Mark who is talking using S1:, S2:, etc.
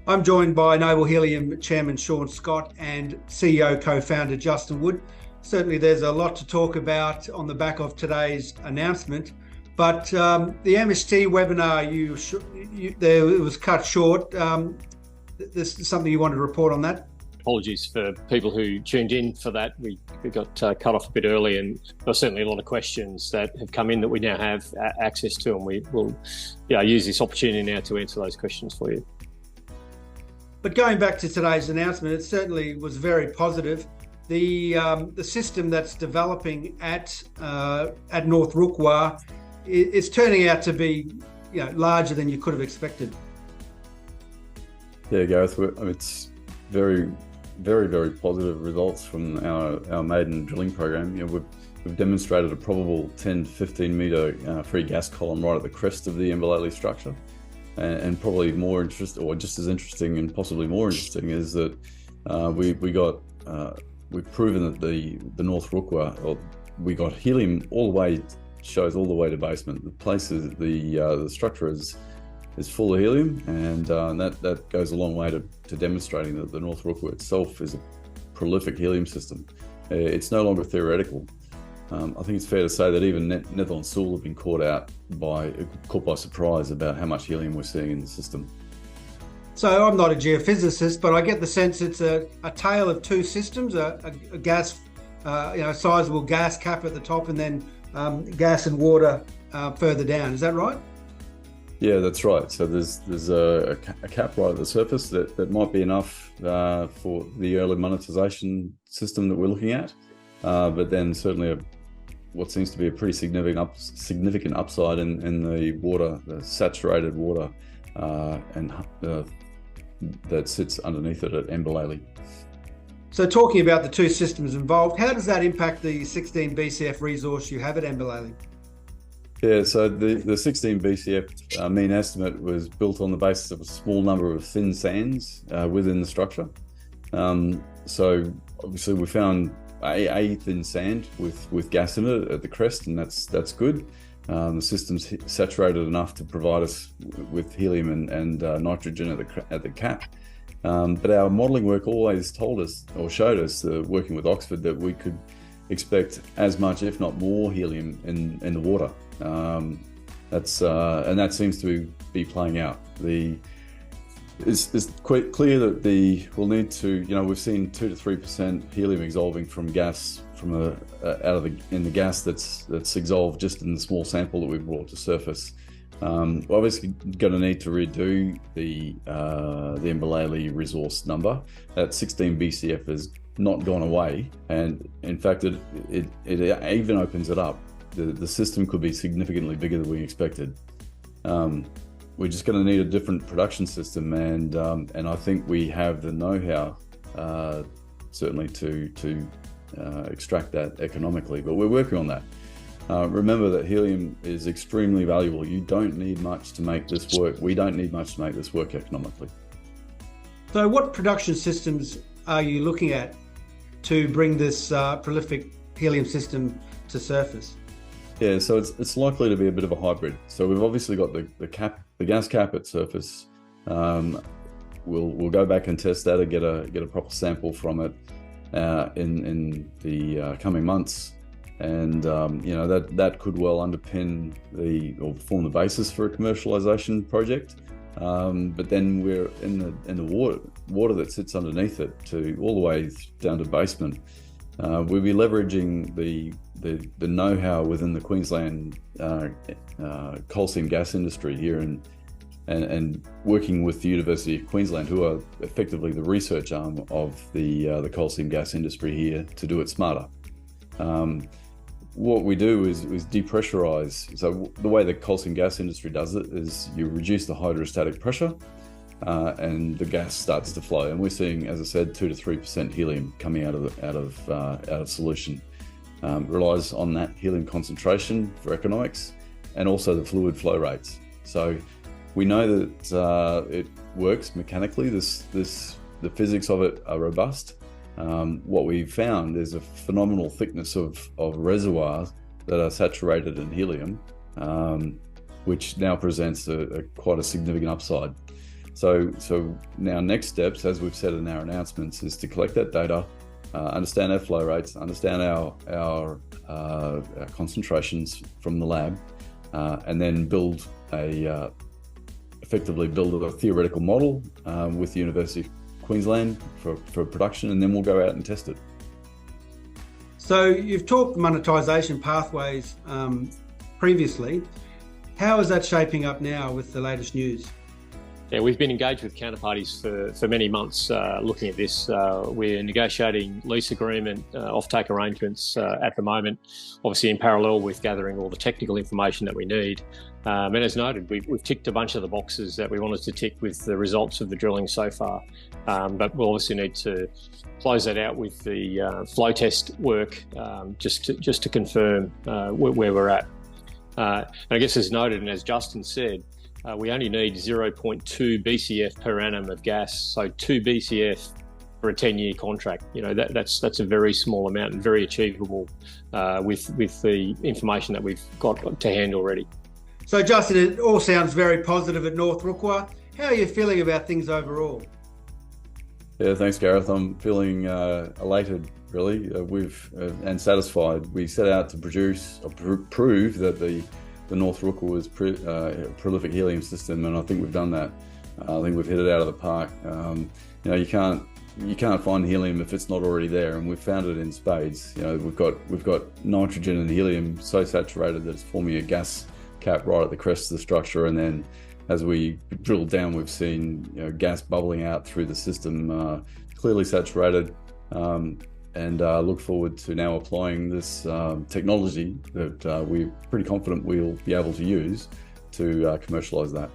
S1: I'm joined by Noble Helium Chairman Sean Scott and CEO co-founder Justin Wood. Certainly there's a lot to talk about on the back of today's announcement, but the MST webinar, it was cut short. This is something you wanted to report on that?
S2: Apologies for people who tuned in for that. We got cut off a bit early, and there's certainly a lot of questions that have come in that we now have access to, and we will use this opportunity now to answer those questions for you.
S1: But going back to today's announcement, it certainly was very positive. The system that's developing at North Rukwa is turning out to be larger than you could have expected.
S3: Yeah, Gareth, it's very, very, very positive results from our maiden drilling program. We've demonstrated a probable 10 to 15 metre free gas column right at the crest of the Mbalele structure. And probably more interesting, or just as interesting and possibly more interesting, is that we've proven that the North Rukwa, we got helium all the way, shows all the way to basement. The place is the structure is full of helium, and that goes a long way to demonstrating that the North Rukwa itself is a prolific helium system. It's no longer theoretical. I think it's fair to say that even Netherlands Sewell have been caught by surprise about how much helium we're seeing in the system.
S1: So I'm not a geophysicist, but I get the sense it's a tale of two systems: a gas, sizable gas cap at the top, and then gas and water further down. Is that right?
S3: Yeah, that's right. So there's a cap right at the surface that might be enough for the early monetisation system that we're looking at, but then certainly what seems to be a pretty significant upside in the water, the saturated water, and that sits underneath it at Mbalele.
S1: So talking about the two systems involved, how does that impact the 16 BCF resource you have at Mbalele?
S3: Yeah, so the 16 BCF mean estimate was built on the basis of a small number of thin sands within the structure. So obviously we found a thin sand with gas in it at the crest, and that's good. The system's saturated enough to provide us with helium and nitrogen at the cap. But our modelling work always told us, or showed us, working with Oxford, that we could expect as much, if not more, helium in the water. And that seems to be playing out. It's quite clear that we'll need to, we've seen 2 to 3% helium exsolving from gas in the gas that's exsolved just in the small sample that we've brought to surface. We're obviously going to need to redo the Mbalele resource number. That 16 BCF has not gone away, and in fact it even opens it up. The system could be significantly bigger than we expected. We're just going to need a different production system, and I think we have the know-how certainly to extract that economically, but we're working on that. Remember that helium is extremely valuable. You don't need much to make this work. We don't need much to make this work economically.
S1: So what production systems are you looking at to bring this prolific helium system to surface?
S3: Yeah, so it's likely to be a bit of a hybrid. So we've obviously got the gas cap at surface. We'll go back and test that and get a proper sample from it in the coming months, and that could well underpin or form the basis for a commercialization project. But then we're in the water that sits underneath it all the way down to basement. We'll be leveraging the know-how within the Queensland coal seam gas industry here, and working with the University of Queensland, who are effectively the research arm of the coal seam gas industry here, to do it smarter. What we do is depressurize. So the way the coal seam gas industry does it is you reduce the hydrostatic pressure, and the gas starts to flow. And we're seeing, as I said, 2 to 3% helium coming out of solution. Relies on that helium concentration for economics, and also the fluid flow rates. So we know that it works mechanically. The physics of it are robust. What we've found is a phenomenal thickness of reservoirs that are saturated in helium, which now presents quite a significant upside. So now next steps, as we've said in our announcements, is to collect that data, understand our flow rates, understand our concentrations from the lab, and then effectively build a theoretical model with the University of Queensland for production, and then we'll go out and test it.
S1: So you've talked monetisation pathways previously. How is that shaping up now with the latest news?
S2: Yeah, we've been engaged with counterparties for many months looking at this. We're negotiating lease agreement, offtake arrangements at the moment, obviously in parallel with gathering all the technical information that we need. And as noted, we've ticked a bunch of the boxes that we wanted to tick with the results of the drilling so far. But we'll obviously need to close that out with the flow test work just to confirm where we're at. And I guess as noted and as Justin said, we only need 0.2 BCF per annum of gas, so 2 BCF for a 10-year contract. You know, that's a very small amount and very achievable with the information that we've got to hand already.
S1: So Justin, it all sounds very positive at North Rukwa. How are you feeling about things overall?
S3: Yeah, thanks, Gareth. I'm feeling elated, really, and satisfied. We set out to prove that the North Rukwa is a prolific helium system, and I think we've done that. I think we've hit it out of the park. You know, you can't find helium if it's not already there, and we've found it in spades. You know, we've got nitrogen and helium so saturated that it's forming a gas cap right at the crest of the structure, and then as we drill down, we've seen, you know, gas bubbling out through the system, clearly saturated. And look forward to now applying this technology that we're pretty confident we'll be able to use to commercialise that.